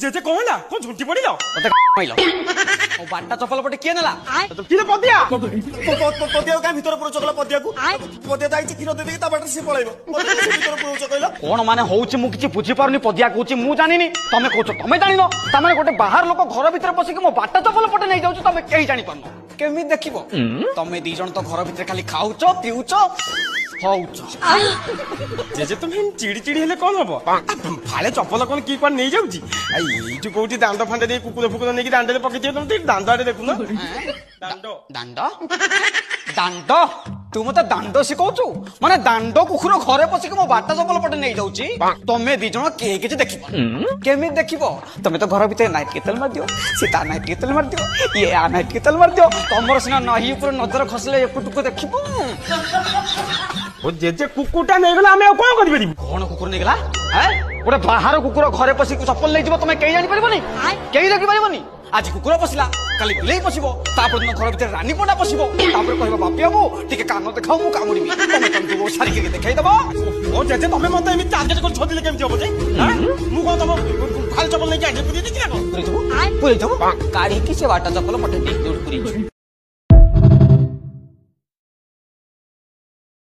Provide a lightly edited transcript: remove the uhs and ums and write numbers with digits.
JJ কোন না কোন ঝুঁটি পড়িল ওটা মাইলো ও বাট্টা চপল পটে কে নেলা কি রে পদিয়া পদিয়া কাই ভিতরে পুরো চকলা পদিয়াকু পদিয়া যাইছে ক্ষীর দেই তা বাটে সে পলাইব ভিতরে পুরো চকলা কোন মানে হউছে মু কিছু বুঝি পারনি পদিয়া কହୁছি মু জানিনি তুমি কହୁছ তুমি জানিন তুমি গোটে বাহার লোক ঘর ভিতরে পশিকি মো বাট্টা চপল পটে নেই যাউছ তুমি কেই জানি পারনো কেমি দেখিবো তুমি ଦି ଜଣ ତ ଘର ଭିତରେ ଖାଲି ଖାଉଛ ପିଉଛ ହଉଛ জেজে তুমি চিড়ি চিড়ি হেলে কোন হব ফালে চপল কোন কি কোন নেই যাউছি এইটু কোটি দান্ড ফান্ডে দেই কুকুর ফুকুর নেকি দান্ডে পকাই দিও তুমি দান্ড আড়ে দেখুন দান্ড দাଣ୍ଡ ଦାଣ୍ଡ ତୁ ମତେ ଦାଣ୍ଡ ଶିଖଉଛୁ ମାନେ ଦାଣ୍ଡ କୁକୁର ଘରେ ପଶିକି ମୋ ବାଟ ଚପଲ ପଟେ ନେଇ ଯାଉଛି ତମେ ଦି ଜଣ କେହି କିଛି ଦେଖିବ କେମିତି ଦେଖିବ ତମେ ତ ଘର ଭିତରେ ନାଇଟ୍ କେ ତେଲ ମାରିଦିଅ ସେ ତା ନାଇଟ୍ କେ ତେଲ ମାରିଦିଅ ଇଏ ଆ ନାଇଟ୍ କେ ତେଲ ମାରିଦିଅ ତମର ସିନା ନହି ଉପରେ ନଜର ଖସିଲେ ଏପଟକୁ ଦେଖିବ ও জেজে কুকুরটা নেই গেলে আমি আর কোন করি পারিব କଣ କୁକୁର ନେଇଗଲା ଗୋଟେ ବାହାର କୁକୁର ଘରେ ପଶିକି ଚପଲ ନେଇଯିବ ତମେ କେହି ଜାଣିପାରିବନି କେହି ଦେଖିପାରିବନି ଆଜି କୁକୁର ପଶିଲା କାଲି ବିଲେଇ ପଶିବ ତାପରେ ଦିନ ଘର ଭିତରେ ରାନୀ ପଣ୍ଡା ପଶିବ ତାପରେ କହିବ ବାପି ବାବୁ ଟିକେ କାନ ଦେଖାଉ ମୁଁ କାମୁଡ଼ିବି ତମେ ତମକୁ ସାରିକି ଦେଖେଇଦବ ও জেজে তুমি মতে এমনি টার্গেট করে ছদিলে কেমতি হবো যে মু কোন তম ফালে চপল নেই আগে পুরি দিছি না পুরেই দেবো কাঢ়িକି ସେ ବାଟ ଚପଲ ପଟେ ଦେଇ ଦୌଡ଼ ପୁରେଇ